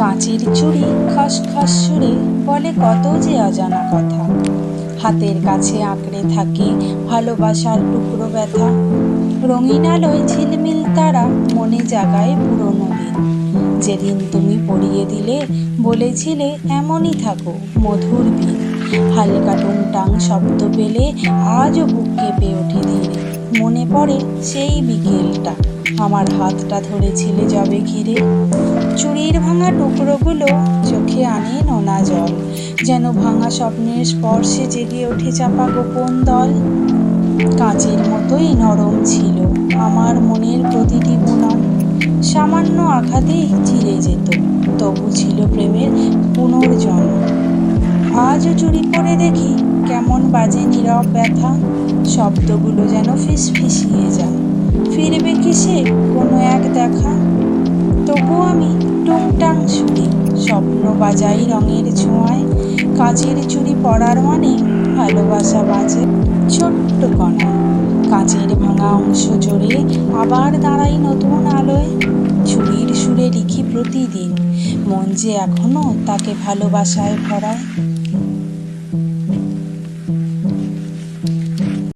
কাঁচের চুড়ি খসখস সুরে বলে কত যে অজানা কথা। হাতের কাছে আঁকড়ে থাকে ভালোবাসার টুকরো ব্যথা। রঙিন আলোয় ঝিলমিল তারা মনে জাগায় পুরনো দিন। যেদিন তুমি পরিয়ে দিলে, বলেছিলে এমনই থাকো মধুর বিন। হালকা টুংটাং শব্দ পেলে আজও বুক কেঁপে ওঠে ধীরে। মনে পড়ে সেই বিকেলটা, আমার হাতটা ধরেছিলে যবে ঘিরে। চুড়ির ভাঙা টুকরোগুলো চোখে আনে নোনা জল, যেন ভাঙা স্বপ্নের স্পর্শে জেগে ওঠে চাপা গোপন দল। কাঁচের মতোই নরম ছিল আমার মনের প্রতিটি বুনন, সামান্য আঘাতেই চিরে যেত, তবু ছিল প্রেমের পুনর্জন্ম। আজও চুরি করে দেখি কেমন বাজে নীরব ব্যথা, শব্দগুলো যেন ফিসফিসিয়ে যায়, ফিরবে কি সে কোনো এক দেখা। তবু আমি টুংটাং সুরে স্বপ্ন বাজাই রঙের ছোঁয়ায়। কাঁচের চুড়ি পরার মানে ভালোবাসা বাজে ছোট্ট কণায়। কাঁচের ভাঙা অংশ জোরে আবার দাঁড়াই নতুন আলোয়। চুড়ির সুরে লিখি প্রতিদিন, মন যে এখনো তাকে ভালোবাসায় ভরায়।